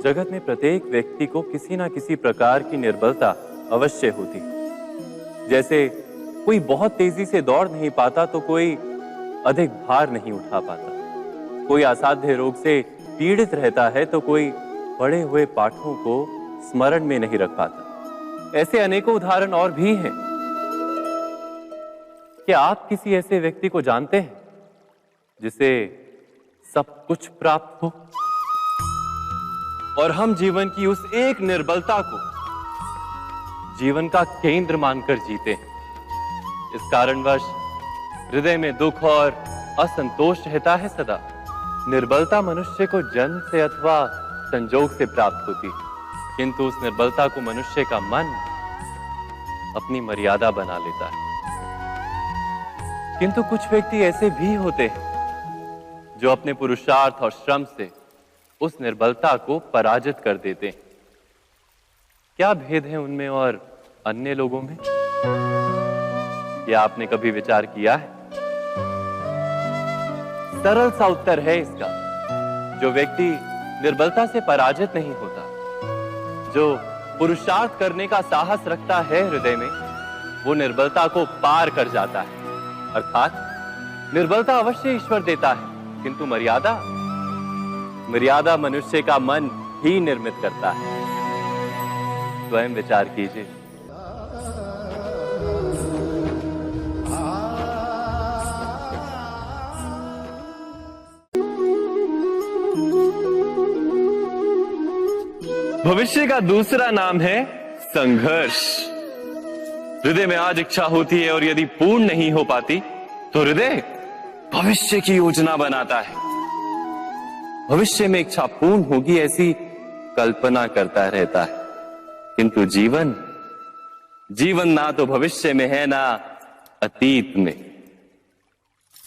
जगत में प्रत्येक व्यक्ति को किसी ना किसी प्रकार की निर्बलता अवश्य होती है। जैसे कोई बहुत तेजी से दौड़ नहीं पाता तो कोई अधिक भार नहीं उठा पाता, कोई असाध्य रोग से पीड़ित रहता है तो कोई पढ़े हुए पाठों को स्मरण में नहीं रख पाता। ऐसे अनेकों उदाहरण और भी हैं। क्या आप किसी ऐसे व्यक्ति को जानते हैं जिसे सब कुछ प्राप्त हो और हम जीवन की उस एक निर्बलता को जीवन का केंद्र मानकर जीते हैं? इस कारणवश हृदय में दुख और असंतोष रहता है सदा। निर्बलता मनुष्य को जन्म से अथवा संजोग से प्राप्त होती है, किंतु उस निर्बलता को मनुष्य का मन अपनी मर्यादा बना लेता है। किंतु कुछ व्यक्ति ऐसे भी होते हैं जो अपने पुरुषार्थ और श्रम से उस निर्बलता को पराजित कर देते हैं। क्या भेद है उनमें और अन्य लोगों में? क्या आपने कभी विचार किया है? सरल सा उत्तर है इसका। जो व्यक्ति निर्बलता से पराजित नहीं होता, जो पुरुषार्थ करने का साहस रखता है हृदय में, वो निर्बलता को पार कर जाता है। अर्थात निर्बलता अवश्य ईश्वर देता है, किंतु मर्यादा मनुष्य का मन ही निर्मित करता है। स्वयं विचार कीजिए। भविष्य का दूसरा नाम है संघर्ष। हृदय में आज इच्छा होती है और यदि पूर्ण नहीं हो पाती तो हृदय भविष्य की योजना बनाता है। भविष्य में इच्छा पूर्ण होगी ऐसी कल्पना करता रहता है, किंतु जीवन ना तो भविष्य में है ना अतीत में।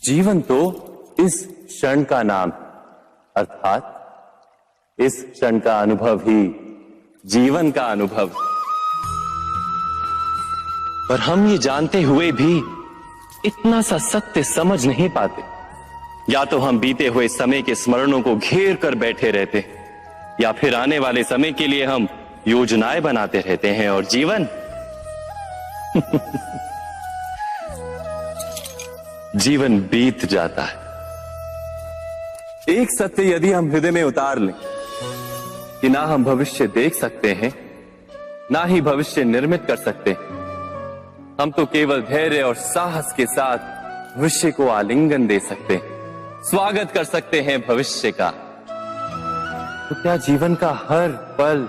जीवन तो इस क्षण का नाम, अर्थात इस क्षण का अनुभव ही जीवन का अनुभव। पर हम ये जानते हुए भी इतना सा सत्य समझ नहीं पाते। या तो हम बीते हुए समय के स्मरणों को घेर कर बैठे रहते हैं, या फिर आने वाले समय के लिए हम योजनाएं बनाते रहते हैं। और जीवन जीवन बीत जाता है। एक सत्य यदि हम हृदय में उतार लें कि ना हम भविष्य देख सकते हैं, ना ही भविष्य निर्मित कर सकते हैं, हम तो केवल धैर्य और साहस के साथ भविष्य को आलिंगन दे सकते हैं, स्वागत कर सकते हैं भविष्य का। तो क्या जीवन का हर पल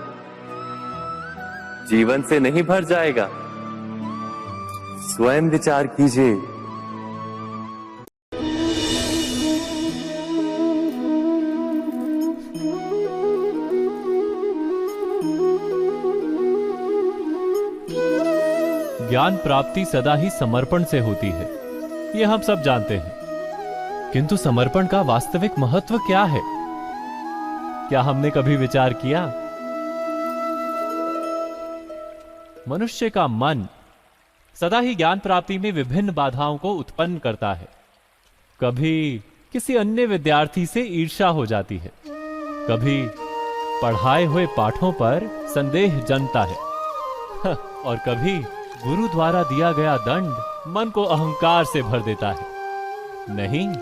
जीवन से नहीं भर जाएगा? स्वयं विचार कीजिए। ज्ञान प्राप्ति सदा ही समर्पण से होती है, ये हम सब जानते हैं। किंतु समर्पण का वास्तविक महत्व क्या है? क्या हमने कभी विचार किया? मनुष्य का मन सदा ही ज्ञान प्राप्ति में विभिन्न बाधाओं को उत्पन्न करता है। कभी किसी अन्य विद्यार्थी से ईर्ष्या हो जाती है, कभी पढ़ाए हुए पाठों पर संदेह जन्मता है और कभी गुरु द्वारा दिया गया दंड मन को अहंकार से भर देता है। नहीं,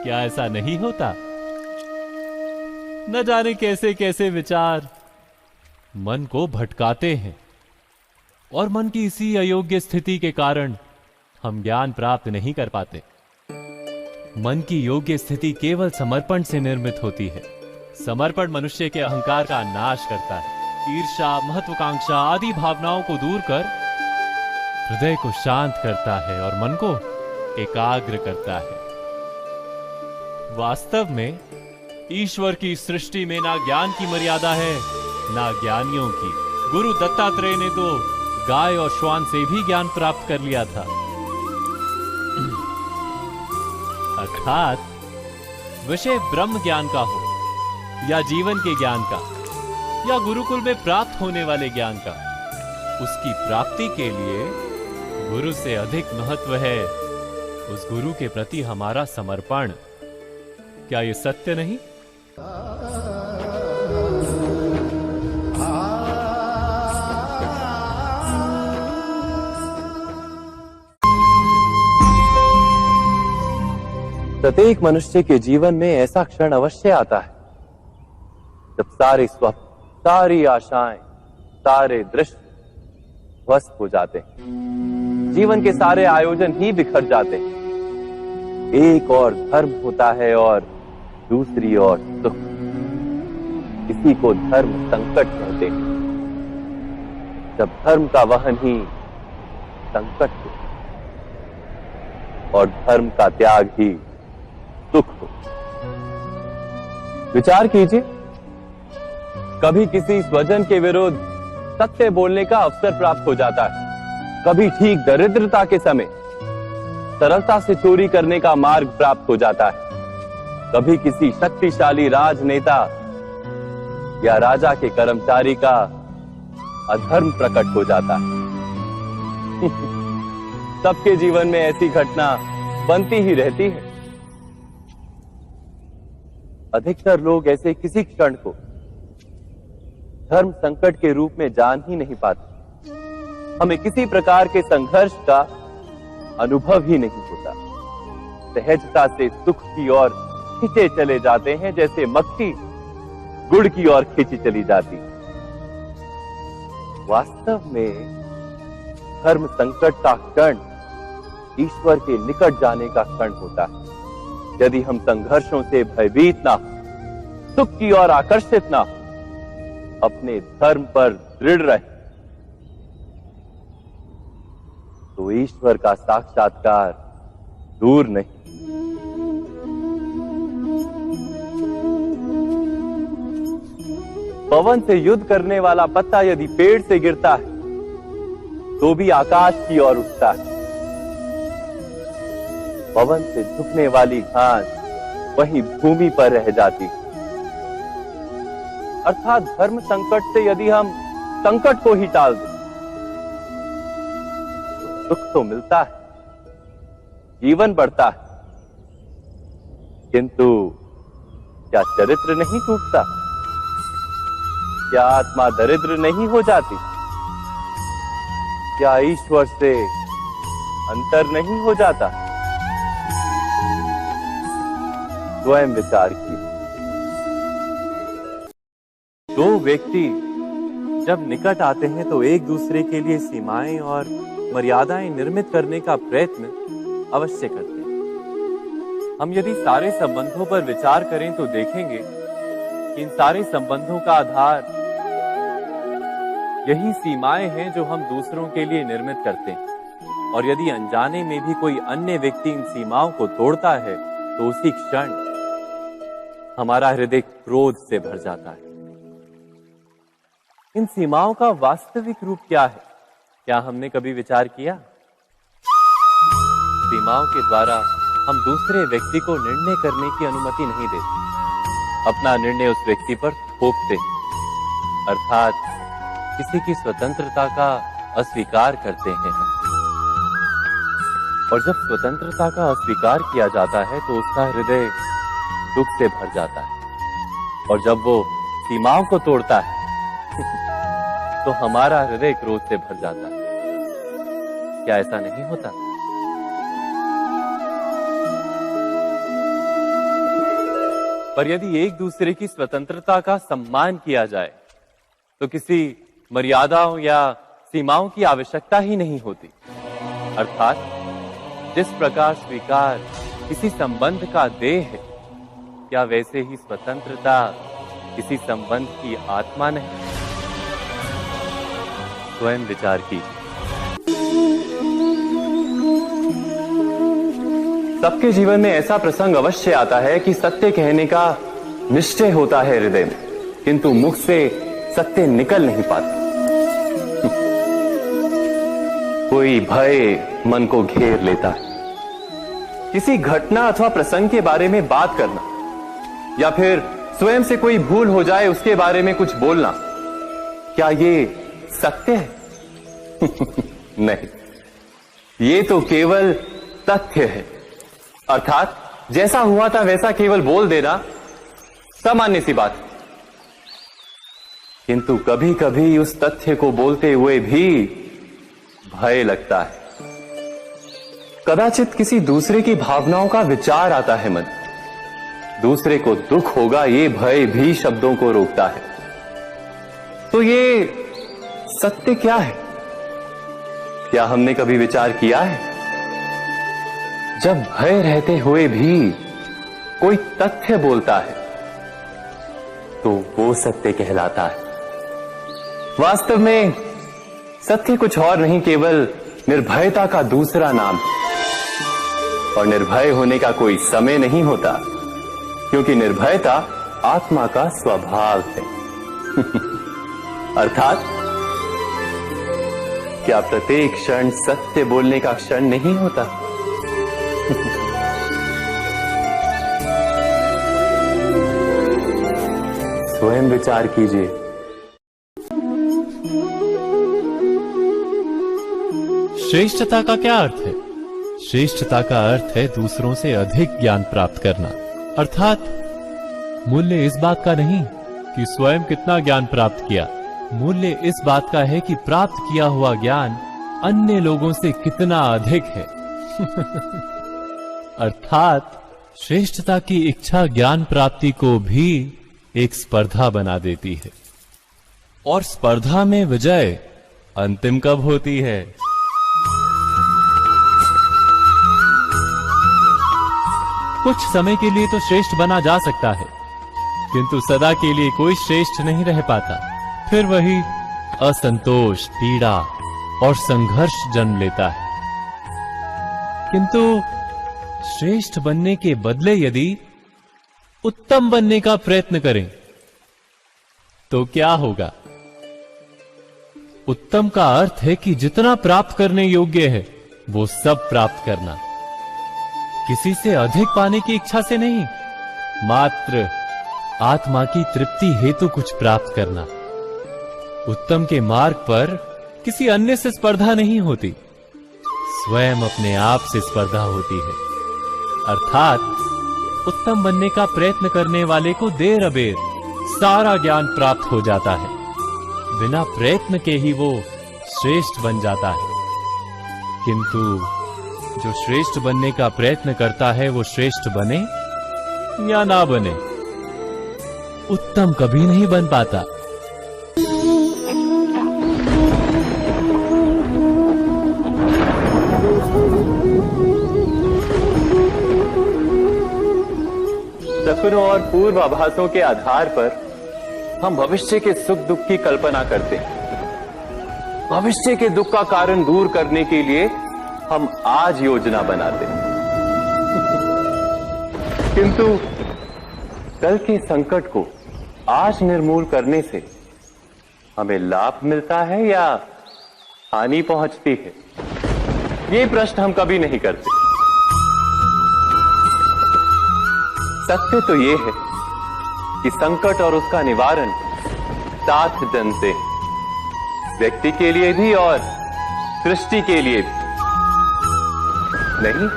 क्या ऐसा नहीं होता? न जाने कैसे कैसे विचार मन को भटकाते हैं और मन की इसी अयोग्य स्थिति के कारण हम ज्ञान प्राप्त नहीं कर पाते। मन की योग्य स्थिति केवल समर्पण से निर्मित होती है। समर्पण मनुष्य के अहंकार का नाश करता है। ईर्ष्या, महत्वाकांक्षा आदि भावनाओं को दूर कर हृदय को शांत करता है और मन को एकाग्र करता है। वास्तव में ईश्वर की सृष्टि में ना ज्ञान की मर्यादा है, ना ज्ञानियों की। गुरु दत्तात्रेय ने तो गाय और श्वान से भी ज्ञान प्राप्त कर लिया था। अर्थात विषय ब्रह्म ज्ञान का हो या जीवन के ज्ञान का या गुरुकुल में प्राप्त होने वाले ज्ञान का, उसकी प्राप्ति के लिए गुरु से अधिक महत्व है उस गुरु के प्रति हमारा समर्पण। क्या यह सत्य नहीं? प्रत्येक मनुष्य के जीवन में ऐसा क्षण अवश्य आता है जब सारे स्वप्न, सारी आशाएं, सारे दृश्य ध्वस्त हो जाते हैं। जीवन के सारे आयोजन ही बिखर जाते हैं। एक और धर्म होता है और दूसरी ओर सुख। इसी को धर्म संकट कहते हैं। जब धर्म का वहन ही संकट हो और धर्म का त्याग ही सुख हो। विचार कीजिए, कभी किसी स्वजन के विरुद्ध सत्य बोलने का अवसर प्राप्त हो जाता है, कभी ठीक दरिद्रता के समय सरलता से चोरी करने का मार्ग प्राप्त हो जाता है, कभी किसी शक्तिशाली राजनेता या राजा के कर्मचारी का अधर्म प्रकट हो जाता है। सबके जीवन में ऐसी घटना बनती ही रहती है। अधिकतर लोग ऐसे किसी क्षण को धर्म संकट के रूप में जान ही नहीं पाते। हमें किसी प्रकार के संघर्ष का अनुभव ही नहीं होता। सहजता से सुख की ओर खींचे चले जाते हैं, जैसे मक्खी गुड़ की ओर खींची चली जाती। वास्तव में धर्म संकट का क्षण ईश्वर के निकट जाने का क्षण होता है। यदि हम संघर्षों से भयभीत ना हो, सुख की ओर आकर्षित ना हो, अपने धर्म पर दृढ़ रहे, तो ईश्वर का साक्षात्कार दूर नहीं। पवन से युद्ध करने वाला पत्ता यदि पेड़ से गिरता है तो भी आकाश की ओर उठता है। पवन से झुकने वाली घास वहीं भूमि पर रह जाती। अर्थात धर्म संकट से यदि हम संकट को ही टाल दें तो सुख तो मिलता है, जीवन बढ़ता है, किंतु क्या चरित्र नहीं टूटता? क्या आत्मा दरिद्र नहीं हो जाती? क्या ईश्वर से अंतर नहीं हो जाता? स्वयं विचार कीजिए। दो व्यक्ति जब निकट आते हैं तो एक दूसरे के लिए सीमाएं और मर्यादाएं निर्मित करने का प्रयत्न अवश्य करते हैं। हम यदि सारे संबंधों पर विचार करें तो देखेंगे कि इन सारे संबंधों का आधार यही सीमाएं हैं जो हम दूसरों के लिए निर्मित करते हैं। और यदि अनजाने में भी कोई अन्य व्यक्ति इन सीमाओं को तोड़ता है तो उसी क्षण हमारा हृदय क्रोध से भर जाता है। इन सीमाओं का वास्तविक रूप क्या है? क्या हमने कभी विचार किया? सीमाओं के द्वारा हम दूसरे व्यक्ति को निर्णय करने की अनुमति नहीं देते। अपना निर्णय उस व्यक्ति पर थोपते, अर्थात किसी की स्वतंत्रता का अस्वीकार करते हैं हम। और जब स्वतंत्रता का अस्वीकार किया जाता है तो उसका हृदय दुख से भर जाता है। और जब वो सीमाओं को तोड़ता है तो हमारा हृदय क्रोध से भर जाता है। क्या ऐसा नहीं होता? पर यदि एक दूसरे की स्वतंत्रता का सम्मान किया जाए तो किसी मर्यादाओं या सीमाओं की आवश्यकता ही नहीं होती। अर्थात जिस प्रकार स्वीकार किसी संबंध का देह है, क्या वैसे ही स्वतंत्रता किसी संबंध की आत्मा नहीं? स्वयं विचार कीजिए। सबके जीवन में ऐसा प्रसंग अवश्य आता है कि सत्य कहने का निश्चय होता है हृदय में, किंतु मुख से सत्य निकल नहीं पाता। कोई भय मन को घेर लेता है। किसी घटना अथवा प्रसंग के बारे में बात करना या फिर स्वयं से कोई भूल हो जाए उसके बारे में कुछ बोलना, क्या ये सत्य है? नहीं, ये तो केवल तथ्य है। अर्थात जैसा हुआ था वैसा केवल बोल देना सामान्य सी बात। किंतु कभी कभी उस तथ्य को बोलते हुए भी भय लगता है। कदाचित किसी दूसरे की भावनाओं का विचार आता है मन। दूसरे को दुख होगा ये भय भी शब्दों को रोकता है। तो ये सत्य क्या है? क्या हमने कभी विचार किया है? जब भय रहते हुए भी कोई तथ्य बोलता है तो वो सत्य कहलाता है। वास्तव में सत्य कुछ और नहीं, केवल निर्भयता का दूसरा नाम है। और निर्भय होने का कोई समय नहीं होता, क्योंकि निर्भयता आत्मा का स्वभाव है। अर्थात क्या प्रत्येक क्षण सत्य बोलने का क्षण नहीं होता? स्वयं विचार कीजिए। श्रेष्ठता का क्या अर्थ है? श्रेष्ठता का अर्थ है दूसरों से अधिक ज्ञान प्राप्त करना। अर्थात मूल्य इस बात का नहीं कि स्वयं कितना ज्ञान प्राप्त किया, मूल्य इस बात का है कि प्राप्त किया हुआ ज्ञान अन्य लोगों से कितना अधिक है। अर्थात श्रेष्ठता की इच्छा ज्ञान प्राप्ति को भी एक स्पर्धा बना देती है। और स्पर्धा में विजय अंतिम कब होती है? कुछ समय के लिए तो श्रेष्ठ बना जा सकता है, किंतु सदा के लिए कोई श्रेष्ठ नहीं रह पाता। फिर वही असंतोष, पीड़ा और संघर्ष जन्म लेता है। किंतु श्रेष्ठ बनने के बदले यदि उत्तम बनने का प्रयत्न करें तो क्या होगा? उत्तम का अर्थ है कि जितना प्राप्त करने योग्य है वो सब प्राप्त करना, किसी से अधिक पाने की इच्छा से नहीं, मात्र आत्मा की तृप्ति हेतु कुछ प्राप्त करना। उत्तम के मार्ग पर किसी अन्य से स्पर्धा नहीं होती, स्वयं अपने आप से स्पर्धा होती है। अर्थात उत्तम बनने का प्रयत्न करने वाले को देर अबेर सारा ज्ञान प्राप्त हो जाता है, बिना प्रयत्न के ही वो श्रेष्ठ बन जाता है। किंतु जो श्रेष्ठ बनने का प्रयत्न करता है वो श्रेष्ठ बने या ना बने, उत्तम कभी नहीं बन पाता। सपनों और पूर्वाभासों के आधार पर हम भविष्य के सुख दुख की कल्पना करते हैं। भविष्य के दुख का कारण दूर करने के लिए हम आज योजना बनाते हैं। किंतु कल के संकट को आज निर्मूल करने से हमें लाभ मिलता है या हानि पहुंचती है? ये प्रश्न हम कभी नहीं करते। सत्य तो ये है कि संकट और उसका निवारण साथ जनते हैं, व्यक्ति के लिए भी और सृष्टि के लिए भी। नहीं,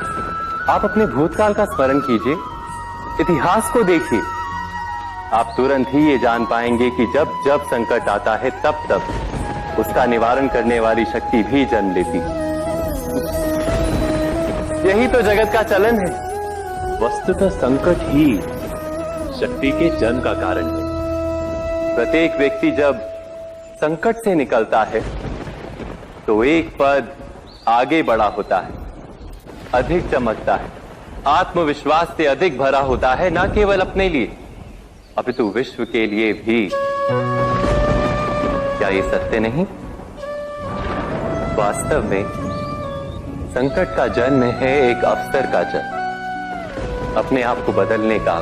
आप अपने भूतकाल का स्मरण कीजिए, इतिहास को देखिए। आप तुरंत ही ये जान पाएंगे कि जब जब संकट आता है तब तब उसका निवारण करने वाली शक्ति भी जन्म लेती है। यही तो जगत का चलन है। वस्तुतः संकट ही शक्ति के जन्म का कारण है। प्रत्येक व्यक्ति जब संकट से निकलता है तो एक पद आगे बढ़ा होता है, अधिक चमकता है, आत्मविश्वास से अधिक भरा होता है, न केवल अपने लिए अपितु विश्व के लिए भी। क्या ये सत्य नहीं? वास्तव में संकट का जन्म है एक अवसर का जन्म, अपने आप को बदलने का,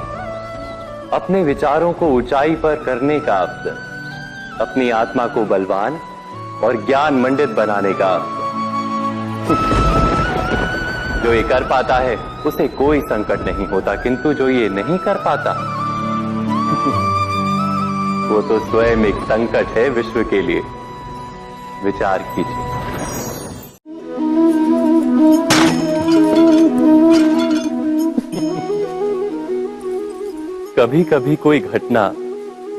अपने विचारों को ऊंचाई पर करने का अवसर, अपनी आत्मा को बलवान और ज्ञान मंडित बनाने का अवसर। जो ये कर पाता है उसे कोई संकट नहीं होता, किंतु जो ये नहीं कर पाता वो तो स्वयं एक संकट है विश्व के लिए। विचार कीजिए। कभी कभी कोई घटना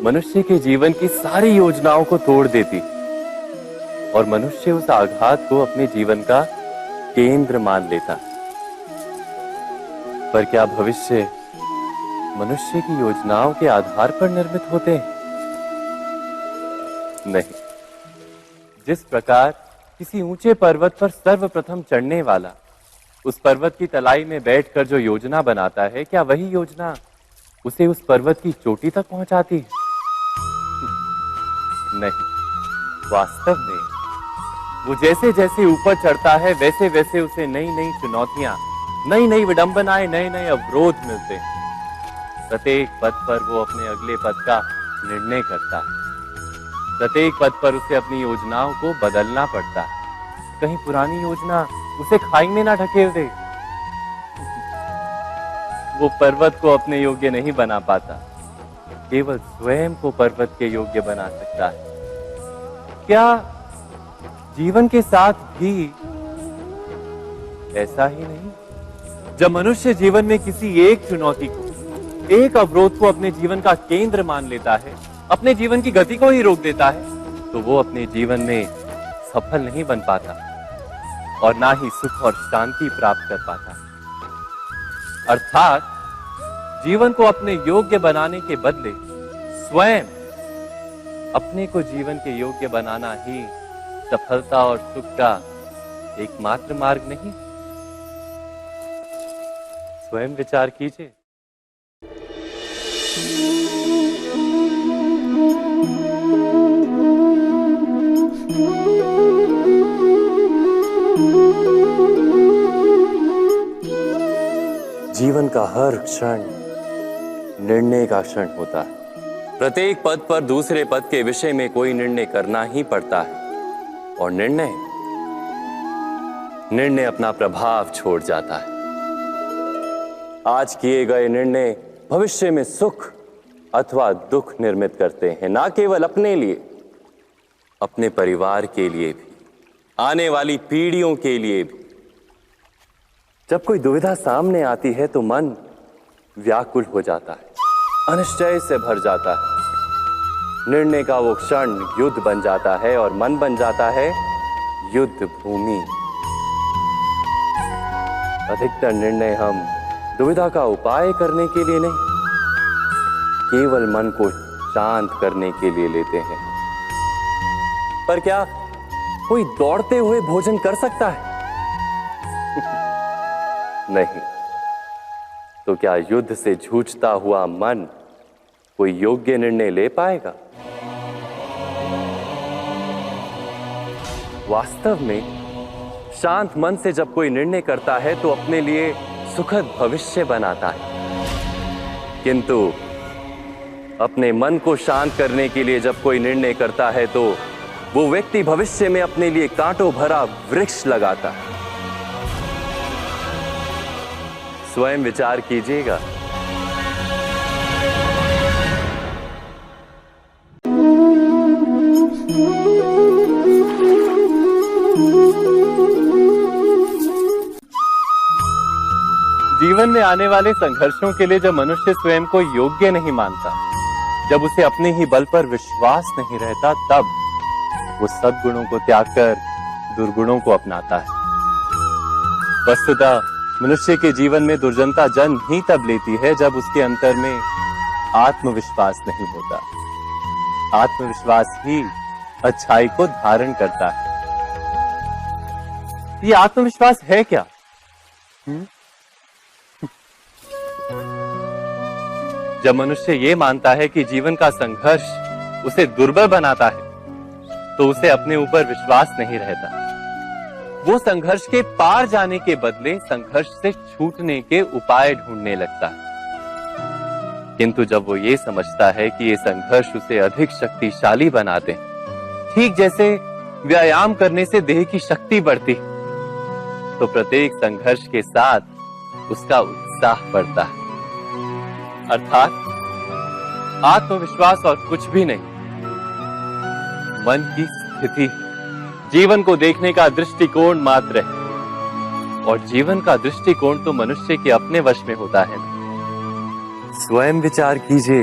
मनुष्य के जीवन की सारी योजनाओं को तोड़ देती और मनुष्य उस आघात को अपने जीवन का केंद्र मान लेता। पर क्या भविष्य मनुष्य की योजनाओं के आधार पर निर्मित होते हैं? नहीं। जिस प्रकार किसी ऊंचे पर्वत पर सर्वप्रथम चढ़ने वाला उस पर्वत की तलाई में बैठकर जो योजना बनाता है, क्या वही योजना उसे उस पर्वत की चोटी तक पहुंचाती है? नहीं। वास्तव में वो जैसे जैसे ऊपर चढ़ता है वैसे वैसे उसे नई नई चुनौतियां, नई नई विडंबनाएं, नए नए अवरोध मिलते हैं। प्रत्येक पद पर वो अपने अगले पद का निर्णय करता है। प्रत्येक पद पर उसे अपनी योजनाओं को बदलना पड़ता है। कहीं पुरानी योजना उसे खाई में ना ढकेल दे। वो पर्वत को अपने योग्य नहीं बना पाता, केवल स्वयं को पर्वत के योग्य बना सकता है। क्या जीवन के साथ भी ऐसा ही नहीं? जब मनुष्य जीवन में किसी एक चुनौती को, एक अवरोध को अपने जीवन का केंद्र मान लेता है, अपने जीवन की गति को ही रोक देता है, तो वो अपने जीवन में सफल नहीं बन पाता और ना ही सुख और शांति प्राप्त कर पाता। अर्थात जीवन को अपने योग्य बनाने के बदले स्वयं अपने को जीवन के योग्य बनाना ही सफलता और सुख का एकमात्र मार्ग नहीं। स्वयं विचार कीजिए। जीवन का हर क्षण निर्णय का क्षण होता है। प्रत्येक पद पर दूसरे पद के विषय में कोई निर्णय करना ही पड़ता है और निर्णय अपना प्रभाव छोड़ जाता है। आज किए गए निर्णय भविष्य में सुख अथवा दुख निर्मित करते हैं, ना केवल अपने लिए, अपने परिवार के लिए भी, आने वाली पीढ़ियों के लिए भी। जब कोई दुविधा सामने आती है तो मन व्याकुल हो जाता है, अनिश्चय से भर जाता है। निर्णय का वो क्षण युद्ध बन जाता है और मन बन जाता है युद्ध भूमि। अधिकतर निर्णय हम दुविधा का उपाय करने के लिए नहीं, केवल मन को शांत करने के लिए लेते हैं। पर क्या कोई दौड़ते हुए भोजन कर सकता है? नहीं। तो क्या युद्ध से जूझता हुआ मन कोई योग्य निर्णय ले पाएगा? वास्तव में शांत मन से जब कोई निर्णय करता है तो अपने लिए सुखद भविष्य बनाता है, किंतु अपने मन को शांत करने के लिए जब कोई निर्णय करता है तो वो व्यक्ति भविष्य में अपने लिए कांटों भरा वृक्ष लगाता है। स्वयं विचार कीजिएगा। जीवन में आने वाले संघर्षों के लिए जब मनुष्य स्वयं को योग्य नहीं मानता, जब उसे अपने ही बल पर विश्वास नहीं रहता, तब वो सद्गुणों को त्याग कर दुर्गुणों को अपनाता है। वस्तुतः मनुष्य के जीवन में दुर्जनता जन्म ही तब लेती है जब उसके अंतर में आत्मविश्वास नहीं होता। आत्मविश्वास ही अच्छाई को धारण करता है। ये आत्मविश्वास है क्या? जब मनुष्य ये मानता है कि जीवन का संघर्ष उसे दुर्बल बनाता है, तो उसे अपने ऊपर विश्वास नहीं रहता। वो संघर्ष के पार जाने के बदले संघर्ष से छूटने के उपाय ढूंढने लगता है। किंतु जब वो ये समझता है कि ये संघर्ष उसे अधिक शक्तिशाली बनाते हैं, ठीक जैसे व्यायाम करने से देह की शक्ति बढ़ती, तो प्रत्येक संघर्ष के साथ उसका उत्साह बढ़ता है। अर्थात आत्मविश्वास और कुछ भी नहीं, मन की स्थिति, जीवन को देखने का दृष्टिकोण मात्र है। और जीवन का दृष्टिकोण तो मनुष्य के अपने वश में होता है। स्वयं विचार कीजिए।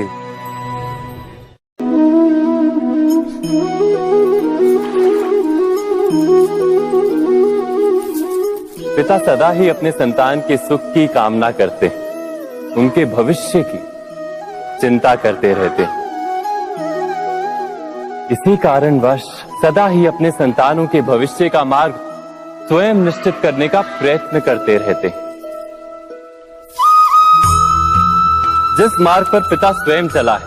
पिता सदा ही अपने संतान के सुख की कामना करते हैं, उनके भविष्य की चिंता करते रहते हैं। इसी कारणवश सदा ही अपने संतानों के भविष्य का मार्ग स्वयं निश्चित करने का प्रयत्न करते रहते हैं। जिस मार्ग पर पिता स्वयं चला है,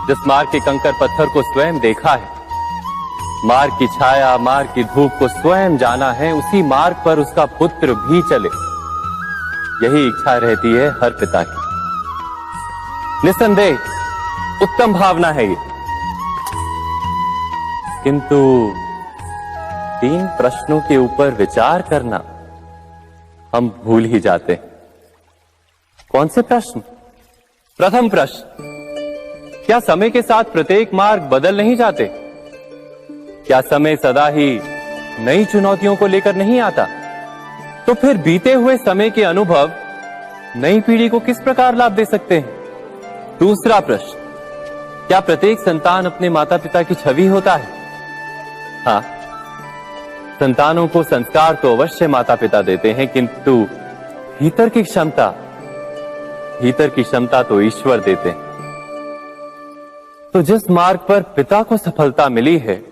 जिस मार्ग के कंकर पत्थर को स्वयं देखा है, मार्ग की छाया, मार्ग की धूप को स्वयं जाना है, उसी मार्ग पर उसका पुत्र भी चले, यही इच्छा रहती है हर पिता की। निस्संदेह उत्तम भावना है ये, किंतु 3 प्रश्नों के ऊपर विचार करना हम भूल ही जाते हैं। कौन से प्रश्न? प्रथम प्रश्न, क्या समय के साथ प्रत्येक मार्ग बदल नहीं जाते? क्या समय सदा ही नई चुनौतियों को लेकर नहीं आता? तो फिर बीते हुए समय के अनुभव नई पीढ़ी को किस प्रकार लाभ दे सकते हैं? दूसरा प्रश्न, क्या प्रत्येक संतान अपने माता पिता की छवि होता है? हाँ, संतानों को संस्कार तो अवश्य माता पिता देते हैं, किंतु भीतर की क्षमता तो ईश्वर देते हैं। तो जिस मार्ग पर पिता को सफलता मिली है,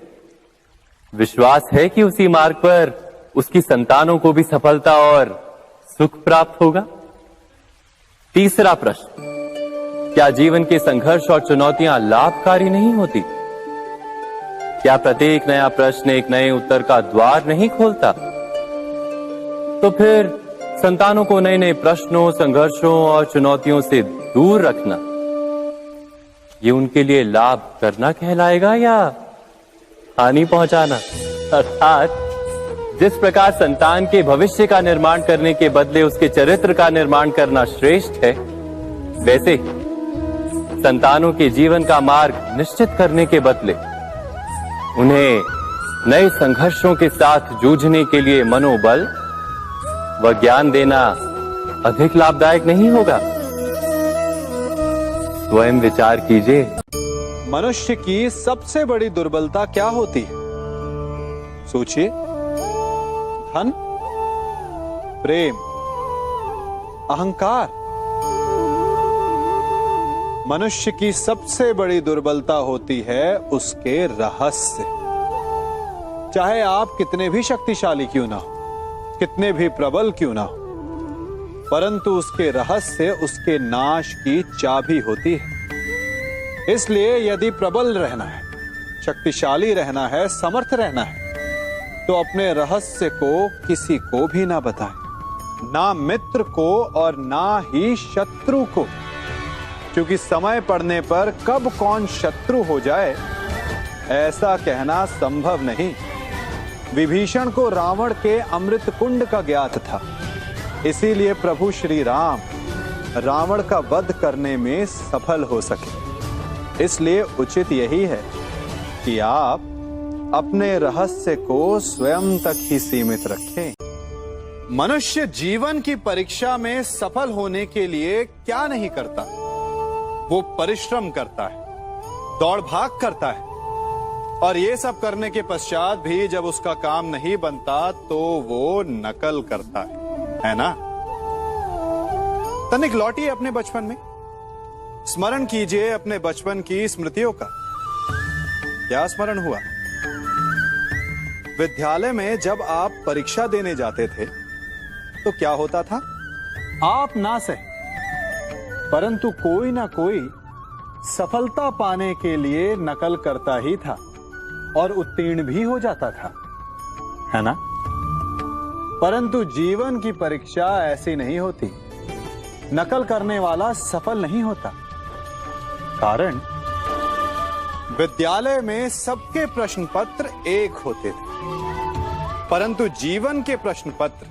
विश्वास है कि उसी मार्ग पर उसकी संतानों को भी सफलता और सुख प्राप्त होगा। तीसरा प्रश्न, क्या जीवन के संघर्ष और चुनौतियां लाभकारी नहीं होती? क्या प्रत्येक नया प्रश्न एक नए उत्तर का द्वार नहीं खोलता? तो फिर संतानों को नए नए प्रश्नों, संघर्षों और चुनौतियों से दूर रखना, ये उनके लिए लाभ करना कहलाएगा या हानि पहुंचाना? अर्थात जिस प्रकार संतान के भविष्य का निर्माण करने के बदले उसके चरित्र का निर्माण करना श्रेष्ठ है, वैसे ही संतानों के जीवन का मार्ग निश्चित करने के बदले उन्हें नए संघर्षों के साथ जूझने के लिए मनोबल व ज्ञान देना अधिक लाभदायक नहीं होगा? स्वयं विचार कीजिए। मनुष्य की सबसे बड़ी दुर्बलता क्या होती है? सोचिए। धन, प्रेम, अहंकार। मनुष्य की सबसे बड़ी दुर्बलता होती है उसके रहस्य। चाहे आप कितने भी शक्तिशाली क्यों ना हो, कितने भी प्रबल क्यों ना हो, परंतु उसके रहस्य उसके नाश की चाबी होती है। इसलिए यदि प्रबल रहना है, शक्तिशाली रहना है, समर्थ रहना है, तो अपने रहस्य को किसी को भी ना बताएं, ना मित्र को और ना ही शत्रु को, क्योंकि समय पड़ने पर कब कौन शत्रु हो जाए ऐसा कहना संभव नहीं। विभीषण को रावण के अमृत कुंड का ज्ञात था, इसीलिए प्रभु श्री राम रावण का वध करने में सफल हो सके। इसलिए उचित यही है कि आप अपने रहस्य को स्वयं तक ही सीमित रखें। मनुष्य जीवन की परीक्षा में सफल होने के लिए क्या नहीं करता? वो परिश्रम करता है, दौड़ भाग करता है, और ये सब करने के पश्चात भी जब उसका काम नहीं बनता तो वो नकल करता है ना? तनिक लौटिए अपने बचपन में, स्मरण कीजिए अपने बचपन की स्मृतियों का। क्या स्मरण हुआ? विद्यालय में जब आप परीक्षा देने जाते थे तो क्या होता था? आप ना सहे, परंतु कोई ना कोई सफलता पाने के लिए नकल करता ही था और उत्तीर्ण भी हो जाता था, है ना? परंतु जीवन की परीक्षा ऐसी नहीं होती। नकल करने वाला सफल नहीं होता। कारण विद्यालय में सबके प्रश्न पत्र एक होते थे, परंतु जीवन के प्रश्न पत्र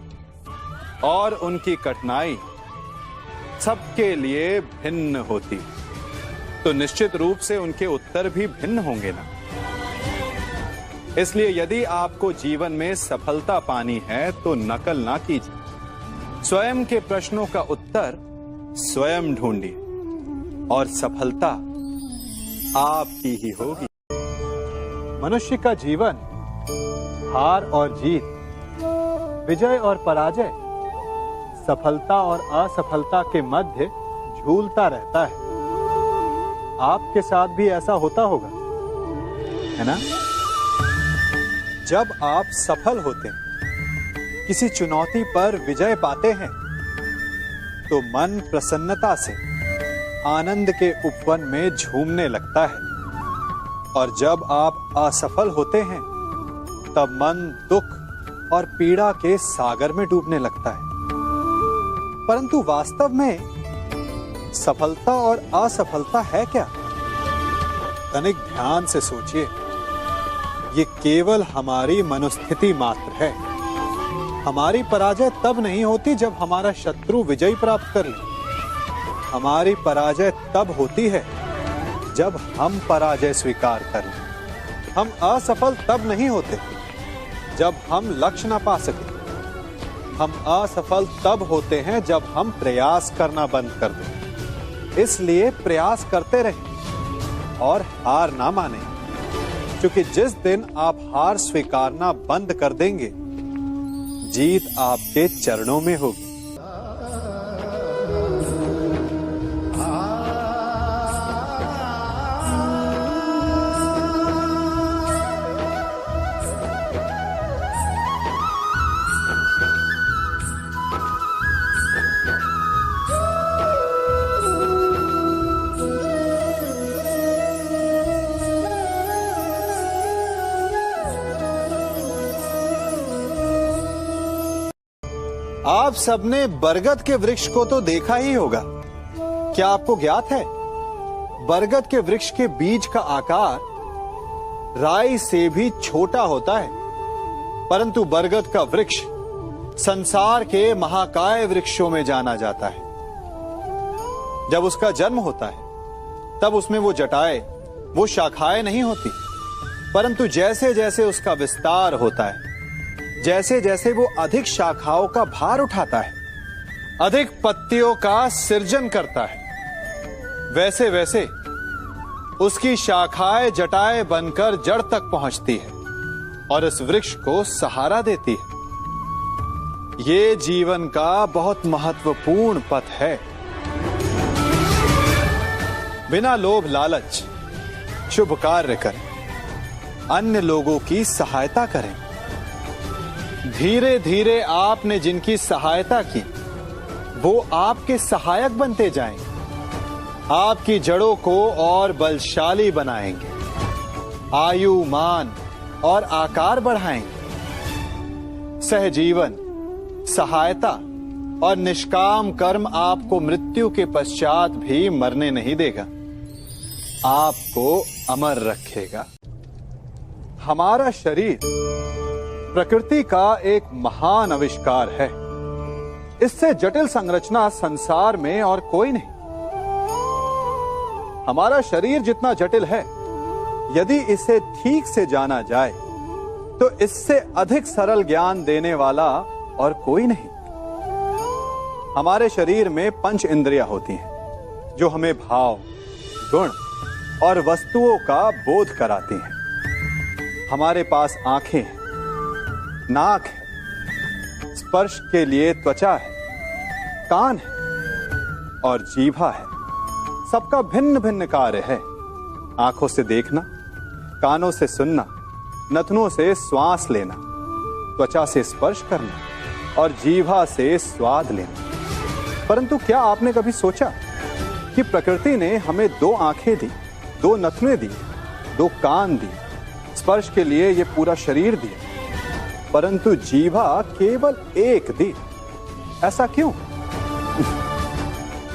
और उनकी कठिनाई सबके लिए भिन्न होती, तो निश्चित रूप से उनके उत्तर भी भिन्न होंगे ना। इसलिए यदि आपको जीवन में सफलता पानी है तो नकल ना कीजिए, स्वयं के प्रश्नों का उत्तर स्वयं ढूंढिए और सफलता आपकी ही होगी। मनुष्य का जीवन हार और जीत विजय और पराजय, सफलता और असफलता के मध्य झूलता रहता है। आपके साथ भी ऐसा होता होगा, है ना? जब आप सफल होते हैं, किसी चुनौती पर विजय पाते हैं, तो मन प्रसन्नता से आनंद के उपवन में झूमने लगता है। और जब आप असफल होते हैं, तब मन दुख और पीड़ा के सागर में डूबने लगता है। परंतु वास्तव में सफलता और असफलता है क्या? तनिक ध्यान से सोचिए। ये केवल हमारी मनोस्थिति मात्र है। हमारी पराजय तब नहीं होती जब हमारा शत्रु विजय प्राप्त कर ले। हमारी पराजय तब होती है जब हम पराजय स्वीकार कर लें। हम असफल तब नहीं होते जब हम लक्ष्य ना पा सके। हम असफल तब होते हैं जब हम प्रयास करना बंद कर दें। इसलिए प्रयास करते रहें और हार ना मानें, क्योंकि जिस दिन आप हार स्वीकारना बंद कर देंगे, जीत आपके चरणों में होगी। आप सबने बरगद के वृक्ष को तो देखा ही होगा। क्या आपको ज्ञात है, बरगद के वृक्ष के बीज का आकार राई से भी छोटा होता है, परंतु बरगद का वृक्ष संसार के महाकाय वृक्षों में जाना जाता है। जब उसका जन्म होता है, तब उसमें वो जटाएं, वो शाखाएं नहीं होती, परंतु जैसे जैसे उसका विस्तार होता है, जैसे जैसे वो अधिक शाखाओं का भार उठाता है, अधिक पत्तियों का सृजन करता है, वैसे वैसे उसकी शाखाएं जटाएं बनकर जड़ तक पहुंचती है और इस वृक्ष को सहारा देती है। ये जीवन का बहुत महत्वपूर्ण पथ है। बिना लोभ लालच शुभ कार्य करें, अन्य लोगों की सहायता करें। धीरे धीरे आपने जिनकी सहायता की, वो आपके सहायक बनते जाएंगे, आपकी जड़ों को और बलशाली बनाएंगे, आयु मान और आकार बढ़ाएंगे। सहजीवन, सहायता और निष्काम कर्म आपको मृत्यु के पश्चात भी मरने नहीं देगा, आपको अमर रखेगा। हमारा शरीर प्रकृति का एक महान आविष्कार है। इससे जटिल संरचना संसार में और कोई नहीं। हमारा शरीर जितना जटिल है, यदि इसे ठीक से जाना जाए तो इससे अधिक सरल ज्ञान देने वाला और कोई नहीं। हमारे शरीर में 5 इंद्रियां होती हैं, जो हमें भाव, गुण और वस्तुओं का बोध कराती हैं। हमारे पास आंखें हैं, नाक है, स्पर्श के लिए त्वचा है, कान है और जीभा है। सबका भिन्न भिन्न कार्य है। आंखों से देखना, कानों से सुनना, नथनों से श्वास लेना, त्वचा से स्पर्श करना और जीभा से स्वाद लेना। परंतु क्या आपने कभी सोचा कि प्रकृति ने हमें 2 आंखें दी, 2 नथने दी, 2 कान दी, स्पर्श के लिए ये पूरा शरीर दिया, परंतु जीभा केवल 1 दी? ऐसा क्यों?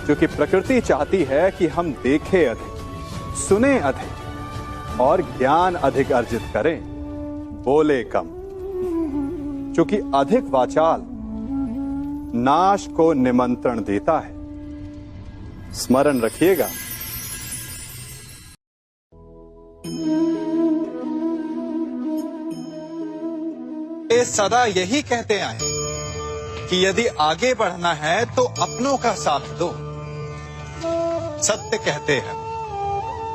क्योंकि प्रकृति चाहती है कि हम देखें अधिक, सुने अधिक और ज्ञान अधिक अर्जित करें, बोले कम। क्योंकि अधिक वाचाल नाश को निमंत्रण देता है। स्मरण रखिएगा। ये सदा यही कहते आए कि यदि आगे बढ़ना है तो अपनों का साथ दो। सत्य कहते हैं,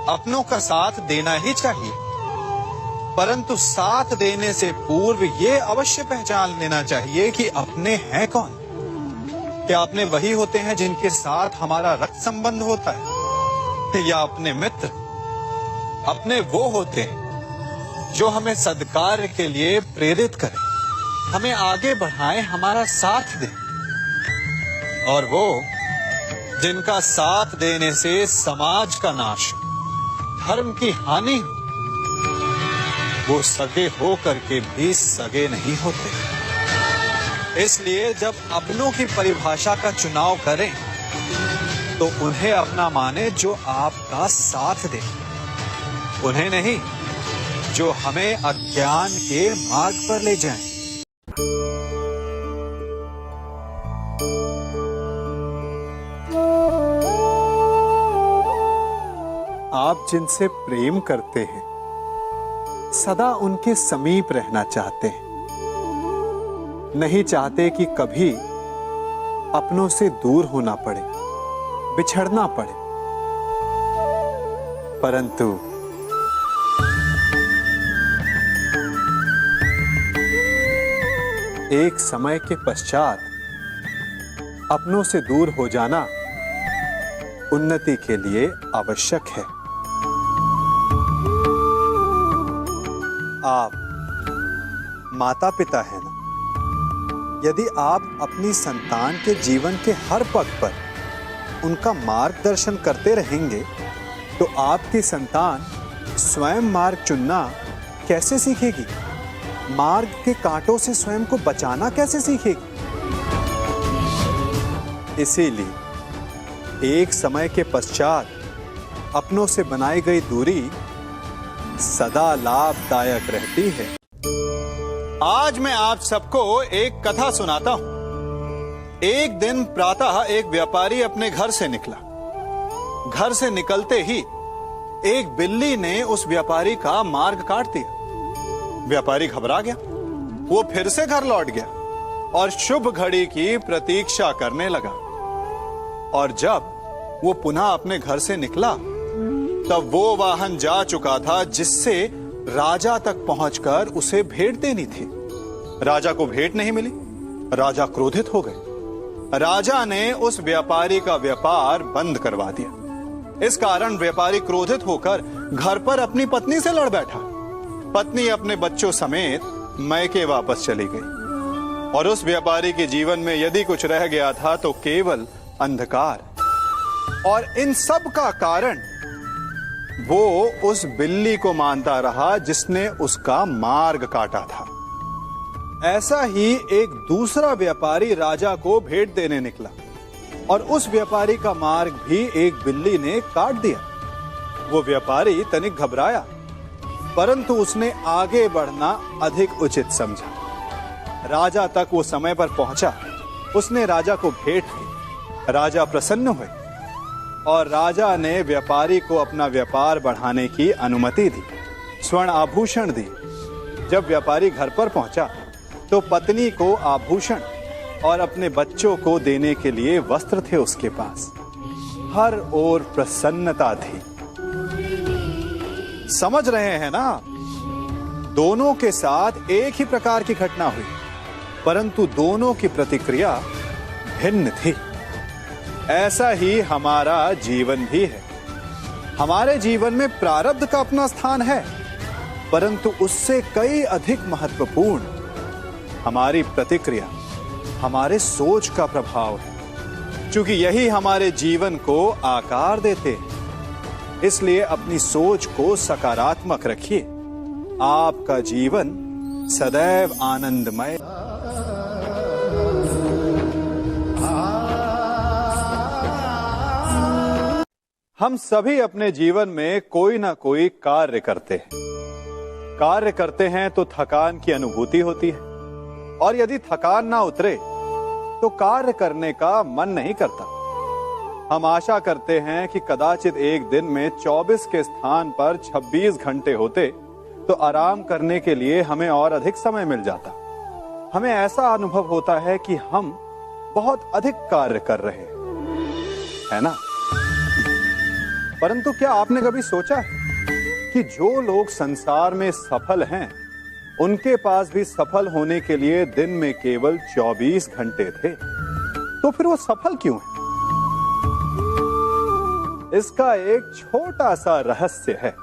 अपनों का साथ देना ही चाहिए। परंतु साथ देने से पूर्व ये अवश्य पहचान लेना चाहिए कि अपने हैं कौन। क्या अपने वही होते हैं जिनके साथ हमारा रक्त संबंध होता है, या अपने मित्र? अपने वो होते हैं जो हमें सद्कार्य के लिए प्रेरित करें, हमें आगे बढ़ाएं, हमारा साथ दें। और वो जिनका साथ देने से समाज का नाश, धर्म की हानि हो, वो सगे हो करके भी सगे नहीं होते। इसलिए जब अपनों की परिभाषा का चुनाव करें तो उन्हें अपना माने जो आपका साथ दे, उन्हें नहीं जो हमें अज्ञान के मार्ग पर ले जाएं। आप जिनसे प्रेम करते हैं सदा उनके समीप रहना चाहते हैं, नहीं चाहते कि कभी अपनों से दूर होना पड़े, बिछड़ना पड़े। परंतु एक समय के पश्चात अपनों से दूर हो जाना उन्नति के लिए आवश्यक है। आप माता पिता हैं ना, यदि आप अपनी संतान के जीवन के हर पग पर उनका मार्गदर्शन करते रहेंगे तो आपकी संतान स्वयं मार्ग चुनना कैसे सीखेगी? मार्ग के कांटों से स्वयं को बचाना कैसे सीखेगी? इसीलिए एक समय के पश्चात अपनों से बनाई गई दूरी सदा लाभदायक रहती है। आज मैं आप सबको एक कथा सुनाता हूं। एक दिन प्रातः एक व्यापारी अपने घर से निकला। घर से निकलते ही एक बिल्ली ने उस व्यापारी का मार्ग काट दिया। व्यापारी घबरा गया, वो फिर से घर लौट गया और शुभ घड़ी की प्रतीक्षा करने लगा। और जब वो पुनः अपने घर से निकला तब वो वाहन जा चुका था जिससे राजा तक पहुंचकर उसे भेंट देनी थी। राजा को भेंट नहीं मिली। राजा क्रोधित हो गए। राजा ने उस व्यापारी का व्यापार बंद करवा दिया। इस कारण व्यापारी क्रोधित होकर घर पर अपनी पत्नी से लड़ बैठा। पत्नी अपने बच्चों समेत मैके वापस चली गई और उस व्यापारी के जीवन में यदि कुछ रह गया था तो केवल अंधकार। और इन सब का कारण वो उस बिल्ली को मानता रहा जिसने उसका मार्ग काटा था। ऐसा ही एक दूसरा व्यापारी राजा को भेंट देने निकला और उस व्यापारी का मार्ग भी एक बिल्ली ने काट दिया। वो व्यापारी तनिक घबराया, परंतु उसने आगे बढ़ना अधिक उचित समझा। राजा तक वो समय पर पहुंचा। उसने राजा को भेंट दी। राजा प्रसन्न हुए और राजा ने व्यापारी को अपना व्यापार बढ़ाने की अनुमति दी, स्वर्ण आभूषण दी। जब व्यापारी घर पर पहुंचा तो पत्नी को आभूषण और अपने बच्चों को देने के लिए वस्त्र थे उसके पास। हर ओर प्रसन्नता थी। समझ रहे हैं ना? दोनों के साथ एक ही प्रकार की घटना हुई, परंतु दोनों की प्रतिक्रिया भिन्न थी। ऐसा ही हमारा जीवन भी है। हमारे जीवन में प्रारब्ध का अपना स्थान है, परंतु उससे कई अधिक महत्वपूर्ण हमारी प्रतिक्रिया, हमारे सोच का प्रभाव है, क्योंकि यही हमारे जीवन को आकार देते हैं। इसलिए अपनी सोच को सकारात्मक रखिए। आपका जीवन सदैव आनंदमय। हम सभी अपने जीवन में कोई ना कोई कार्य करते हैं। कार्य करते हैं तो थकान की अनुभूति होती है और यदि थकान ना उतरे तो कार्य करने का मन नहीं करता। हम आशा करते हैं कि कदाचित एक दिन में 24 के स्थान पर 26 घंटे होते तो आराम करने के लिए हमें और अधिक समय मिल जाता। हमें ऐसा अनुभव होता है कि हम बहुत अधिक कार्य कर रहे हैं, है ना? परंतु क्या आपने कभी सोचा है कि जो लोग संसार में सफल हैं, उनके पास भी सफल होने के लिए दिन में केवल 24 घंटे थे। तो फिर वो सफल क्यों है? इसका एक छोटा सा रहस्य है।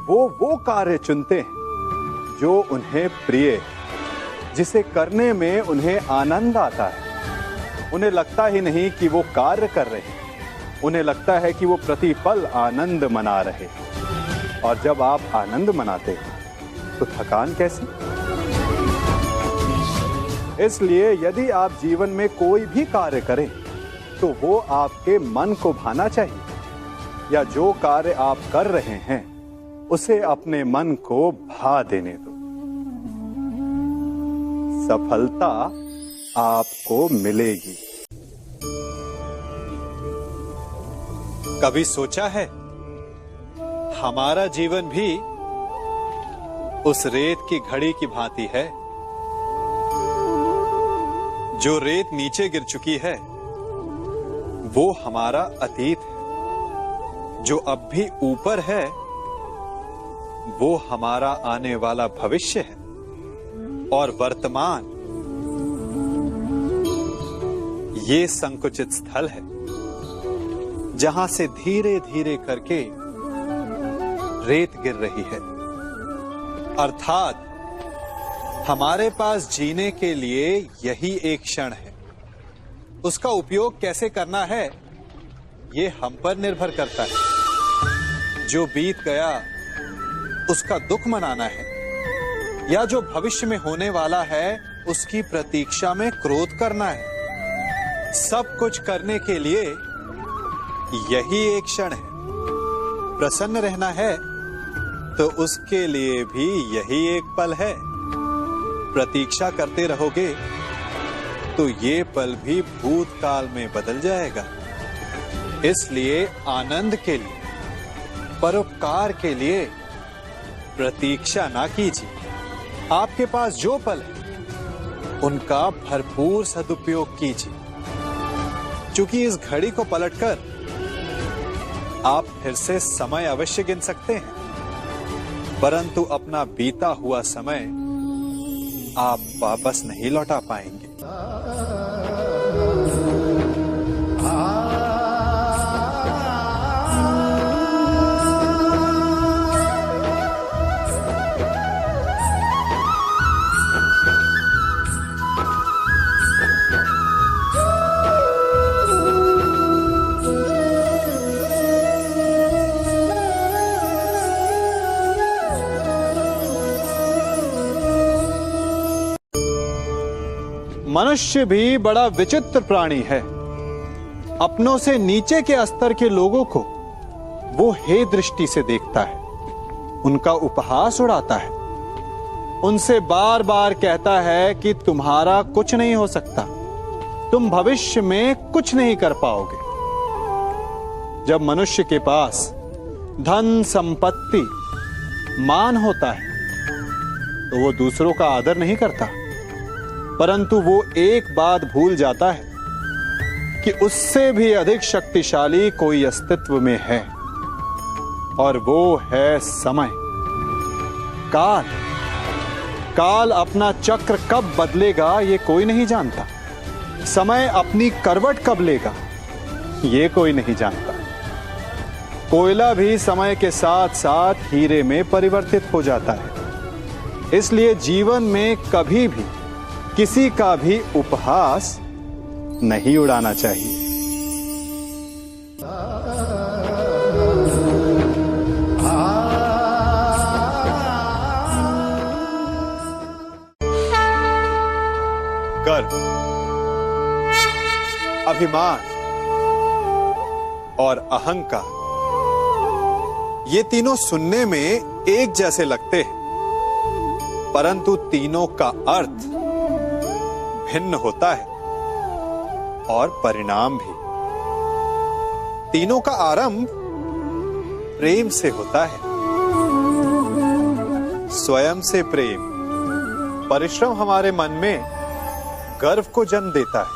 वो कार्य चुनते हैं जो उन्हें प्रिय है, जिसे करने में उन्हें आनंद आता है। उन्हें लगता ही नहीं कि वो कार्य कर रहे हैं, उन्हें लगता है कि वो प्रतिपल आनंद मना रहे हैं। और जब आप आनंद मनाते हैं तो थकान कैसी? इसलिए यदि आप जीवन में कोई भी कार्य करें तो वो आपके मन को भाना चाहिए, या जो कार्य आप कर रहे हैं उसे अपने मन को भा देने दो। सफलता आपको मिलेगी। कभी सोचा है हमारा जीवन भी उस रेत की घड़ी की भांति है? जो रेत नीचे गिर चुकी है वो हमारा अतीत है, जो अब भी ऊपर है वो हमारा आने वाला भविष्य है, और वर्तमान ये संकुचित स्थल है जहां से धीरे धीरे करके रेत गिर रही है। अर्थात हमारे पास जीने के लिए यही एक क्षण है। उसका उपयोग कैसे करना है ये हम पर निर्भर करता है। जो बीत गया उसका दुख मनाना है, या जो भविष्य में होने वाला है उसकी प्रतीक्षा में क्रोध करना है। सब कुछ करने के लिए यही एक क्षण है। प्रसन्न रहना है तो उसके लिए भी यही एक पल है। प्रतीक्षा करते रहोगे तो ये पल भी भूतकाल में बदल जाएगा। इसलिए आनंद के लिए, परोपकार के लिए प्रतीक्षा ना कीजिए। आपके पास जो पल है उनका भरपूर सदुपयोग कीजिए, क्योंकि इस घड़ी को पलटकर आप फिर से समय अवश्य गिन सकते हैं, परंतु अपना बीता हुआ समय आप वापस नहीं लौटा पाएंगे। मनुष्य भी बड़ा विचित्र प्राणी है। अपनों से नीचे के स्तर के लोगों को वो हे दृष्टि से देखता है, उनका उपहास उड़ाता है, उनसे बार बार कहता है कि तुम्हारा कुछ नहीं हो सकता, तुम भविष्य में कुछ नहीं कर पाओगे। जब मनुष्य के पास धन, संपत्ति, मान होता है तो वो दूसरों का आदर नहीं करता, परंतु वो एक बात भूल जाता है कि उससे भी अधिक शक्तिशाली कोई अस्तित्व में है, और वो है समय। काल काल अपना चक्र कब बदलेगा ये कोई नहीं जानता। समय अपनी करवट कब लेगा ये कोई नहीं जानता। कोयला भी समय के साथ साथ हीरे में परिवर्तित हो जाता है। इसलिए जीवन में कभी भी किसी का भी उपहास नहीं उड़ाना चाहिए। गर्व, अभिमान और अहंकार, ये तीनों सुनने में एक जैसे लगते हैं, परंतु तीनों का अर्थ भिन्न होता है और परिणाम भी। तीनों का आरंभ प्रेम से होता है। स्वयं से प्रेम, परिश्रम हमारे मन में गर्व को जन्म देता है,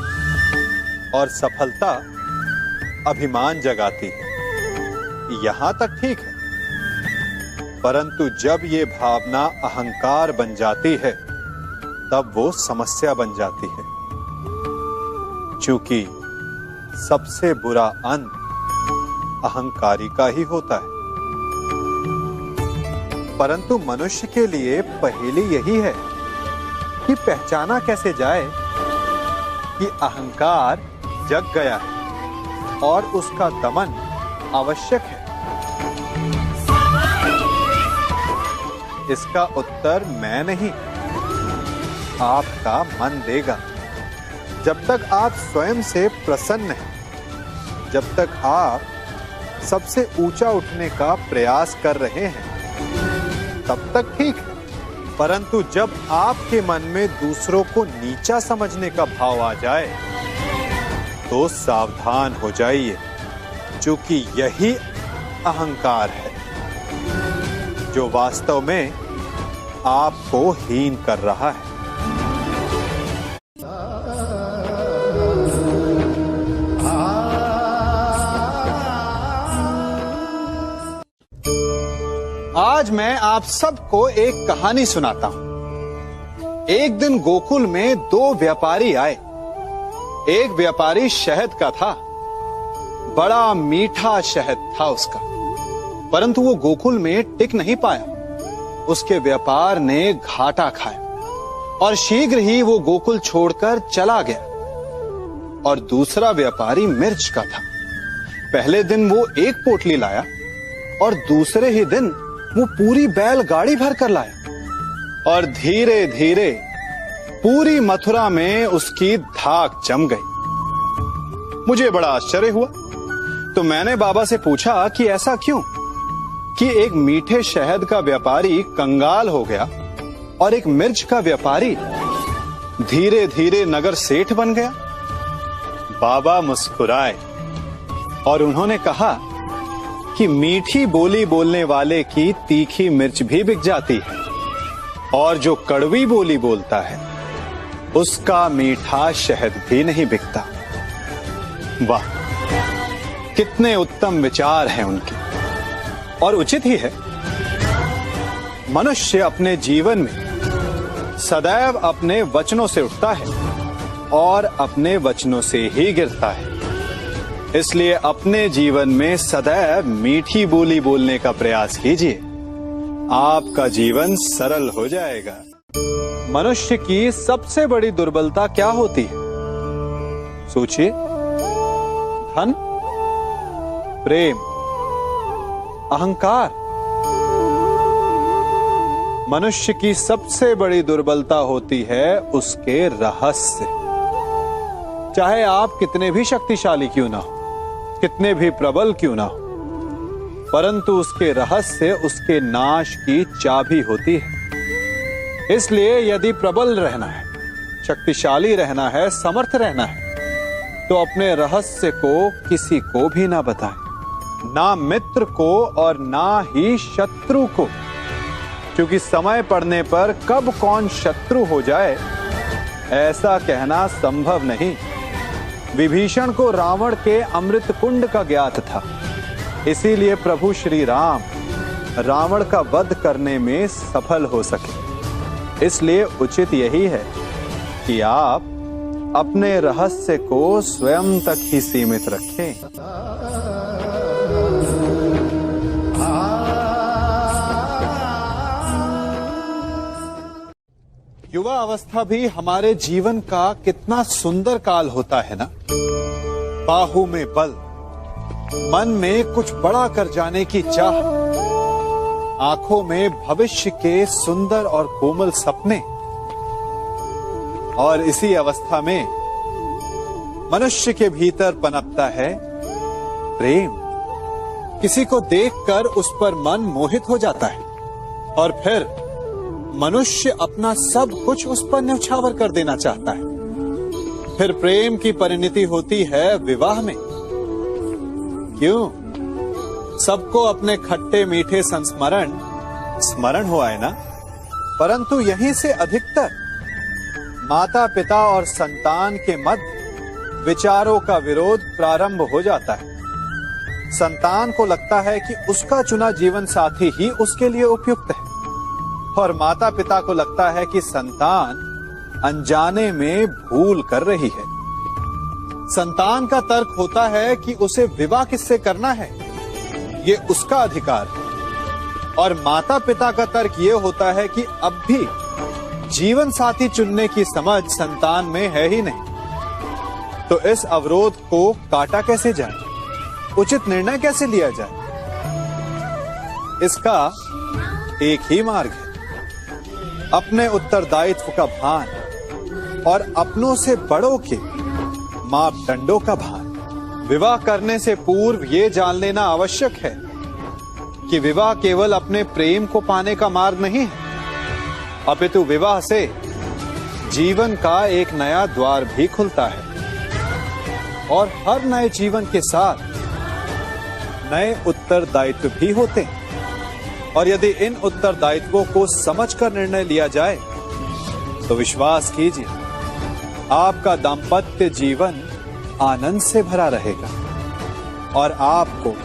और सफलता अभिमान जगाती है। यहां तक ठीक है, परंतु जब ये भावना अहंकार बन जाती है तब वो समस्या बन जाती है, क्योंकि सबसे बुरा अंत अहंकारी का ही होता है। परंतु मनुष्य के लिए पहेली यही है कि पहचाना कैसे जाए कि अहंकार जग गया है और उसका दमन आवश्यक है। इसका उत्तर मैं नहीं, आपका मन देगा। जब तक आप स्वयं से प्रसन्न हैं, जब तक आप सबसे ऊंचा उठने का प्रयास कर रहे हैं, तब तक ठीक है। परंतु जब आपके मन में दूसरों को नीचा समझने का भाव आ जाए तो सावधान हो जाइए, क्योंकि यही अहंकार है जो वास्तव में आपको हीन कर रहा है। आज मैं आप सबको एक कहानी सुनाता हूं। एक दिन गोकुल में दो व्यापारी आए। एक व्यापारी शहद का था, बड़ा मीठा शहद था उसका, परंतु वो गोकुल में टिक नहीं पाया। उसके व्यापार ने घाटा खाया और शीघ्र ही वो गोकुल छोड़कर चला गया। और दूसरा व्यापारी मिर्च का था। पहले दिन वो एक पोटली लाया और दूसरे ही दिन वो पूरी बैलगाड़ी भर कर लाया। और धीरे धीरे पूरी मथुरा में उसकी धाक जम गई। मुझे बड़ा आश्चर्य हुआ, तो मैंने बाबा से पूछा कि ऐसा क्यों कि एक मीठे शहद का व्यापारी कंगाल हो गया और एक मिर्च का व्यापारी धीरे धीरे नगर सेठ बन गया। बाबा मुस्कुराए और उन्होंने कहा कि मीठी बोली बोलने वाले की तीखी मिर्च भी बिक जाती है, और जो कड़वी बोली बोलता है उसका मीठा शहद भी नहीं बिकता। वाह, कितने उत्तम विचार हैं उनके, और उचित ही है। मनुष्य अपने जीवन में सदैव अपने वचनों से उठता है और अपने वचनों से ही गिरता है। इसलिए अपने जीवन में सदैव मीठी बोली बोलने का प्रयास कीजिए, आपका जीवन सरल हो जाएगा। मनुष्य की सबसे बड़ी दुर्बलता क्या होती है? सोचिए। धन, प्रेम, अहंकार। मनुष्य की सबसे बड़ी दुर्बलता होती है उसके रहस्य। चाहे आप कितने भी शक्तिशाली क्यों ना हो, कितने भी प्रबल क्यों ना हो, परंतु उसके रहस्य उसके नाश की चाबी होती है। इसलिए यदि प्रबल रहना है, शक्तिशाली रहना है, समर्थ रहना है, तो अपने रहस्य को किसी को भी ना बताएं, ना मित्र को और ना ही शत्रु को, क्योंकि समय पड़ने पर कब कौन शत्रु हो जाए ऐसा कहना संभव नहीं। विभीषण को रावण के अमृत कुंड का ज्ञात था, इसीलिए प्रभु श्री राम रावण का वध करने में सफल हो सके। इसलिए उचित यही है कि आप अपने रहस्य को स्वयं तक ही सीमित रखें। युवा अवस्था भी हमारे जीवन का कितना सुंदर काल होता है ना। बाहु में बल, मन में कुछ बड़ा कर जाने की चाह, आंखों में भविष्य के सुंदर और कोमल सपने। और इसी अवस्था में मनुष्य के भीतर पनपता है प्रेम। किसी को देखकर उस पर मन मोहित हो जाता है और फिर मनुष्य अपना सब कुछ उस पर न्यौछावर कर देना चाहता है। फिर प्रेम की परिणति होती है विवाह में। क्यों? सबको अपने खट्टे मीठे संस्मरण स्मरण हुआ है ना। परंतु यहीं से अधिकतर माता पिता और संतान के मध्य विचारों का विरोध प्रारंभ हो जाता है। संतान को लगता है कि उसका चुना जीवन साथी ही उसके लिए उपयुक्त है, और माता पिता को लगता है कि संतान अनजाने में भूल कर रही है। संतान का तर्क होता है कि उसे विवाह किससे करना है, ये उसका अधिकार है, और माता पिता का तर्क ये होता है कि अब भी जीवन साथी चुनने की समझ संतान में है ही नहीं। तो इस अवरोध को काटा कैसे जाए, उचित निर्णय कैसे लिया जाए? इसका एक ही मार्ग है, अपने उत्तरदायित्व का भान और अपनों से बड़ों के मापदंडों का भान। विवाह करने से पूर्व यह जान लेना आवश्यक है कि विवाह केवल अपने प्रेम को पाने का मार्ग नहीं है, अपितु विवाह से जीवन का एक नया द्वार भी खुलता है, और हर नए जीवन के साथ नए उत्तरदायित्व भी होते हैं। और यदि इन उत्तरदायित्वों को समझकर निर्णय लिया जाए तो विश्वास कीजिए, आपका दाम्पत्य जीवन आनंद से भरा रहेगा, और आपको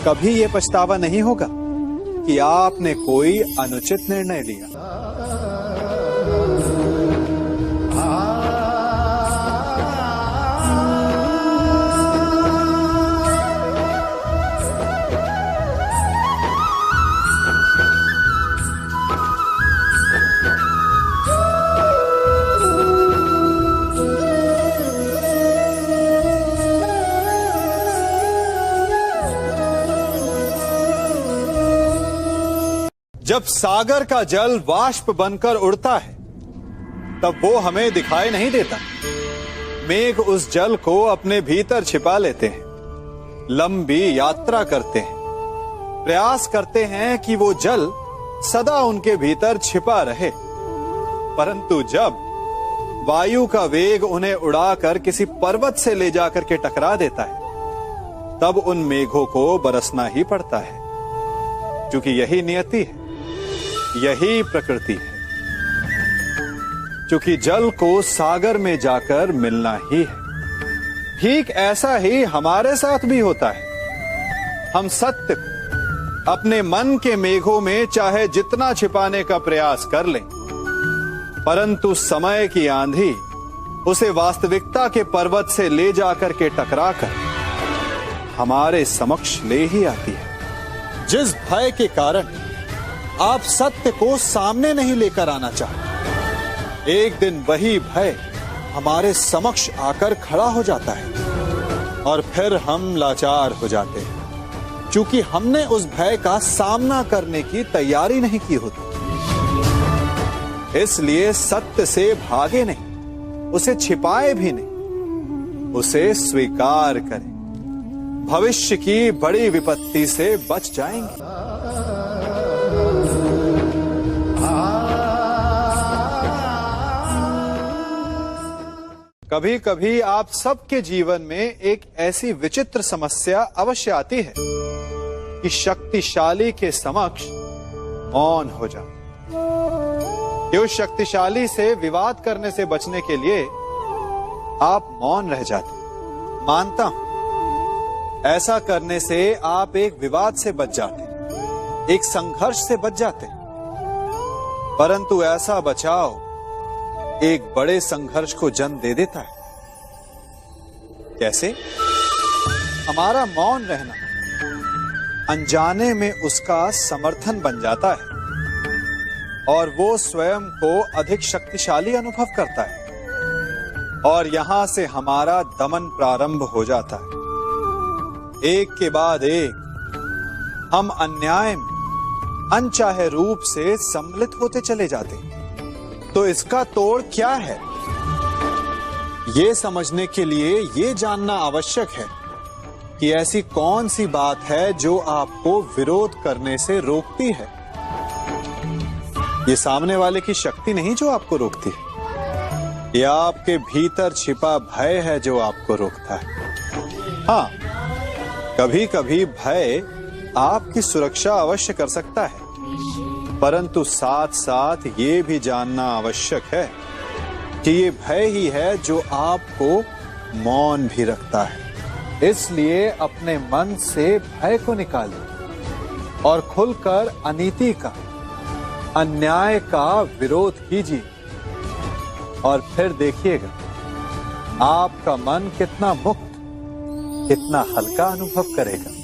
कभी यह पछतावा नहीं होगा कि आपने कोई अनुचित निर्णय लिया। जब सागर का जल वाष्प बनकर उड़ता है तब वो हमें दिखाई नहीं देता। मेघ उस जल को अपने भीतर छिपा लेते हैं, लंबी यात्रा करते हैं, प्रयास करते हैं कि वो जल सदा उनके भीतर छिपा रहे, परंतु जब वायु का वेग उन्हें उड़ाकर किसी पर्वत से ले जाकर के टकरा देता है, तब उन मेघों को बरसना ही पड़ता है, क्योंकि यही नियति है, यही प्रकृति है। क्योंकि जल को सागर में जाकर मिलना ही है। ठीक ऐसा ही हमारे साथ भी होता है। हम सत्य को अपने मन के मेघों में चाहे जितना छिपाने का प्रयास कर लें, परंतु समय की आंधी उसे वास्तविकता के पर्वत से ले जाकर के टकराकर हमारे समक्ष ले ही आती है। जिस भय के कारण आप सत्य को सामने नहीं लेकर आना चाहते, एक दिन वही भय हमारे समक्ष आकर खड़ा हो जाता है, और फिर हम लाचार हो जाते हैं, क्योंकि हमने उस भय का सामना करने की तैयारी नहीं की होती। इसलिए सत्य से भागे नहीं, उसे छिपाए भी नहीं, उसे स्वीकार करें। भविष्य की बड़ी विपत्ति से बच जाएंगे। कभी कभी आप सबके जीवन में एक ऐसी विचित्र समस्या अवश्य आती है कि शक्तिशाली के समक्ष मौन हो जाओ। कि उस शक्तिशाली से विवाद करने से बचने के लिए आप मौन रह जाते। मानता हूं, ऐसा करने से आप एक विवाद से बच जाते, एक संघर्ष से बच जाते, परंतु ऐसा बचाव एक बड़े संघर्ष को जन्म दे देता है। कैसे? हमारा मौन रहना अनजाने में उसका समर्थन बन जाता है, और वो स्वयं को अधिक शक्तिशाली अनुभव करता है, और यहां से हमारा दमन प्रारंभ हो जाता है। एक के बाद एक हम अन्याय में अनचाहे रूप से सम्मिलित होते चले जाते हैं। तो इसका तोड़ क्या है? ये समझने के लिए ये जानना आवश्यक है कि ऐसी कौन सी बात है जो आपको विरोध करने से रोकती है। ये सामने वाले की शक्ति नहीं जो आपको रोकती है, ये आपके भीतर छिपा भय है जो आपको रोकता है। हाँ, कभी कभी भय आपकी सुरक्षा अवश्य कर सकता है, परंतु साथ साथ ये भी जानना आवश्यक है कि ये भय ही है जो आपको मौन भी रखता है, इसलिए अपने मन से भय को निकालिए और खुलकर अनीति का, अन्याय का विरोध कीजिए और फिर देखिएगा आपका मन कितना मुक्त, कितना हल्का अनुभव करेगा।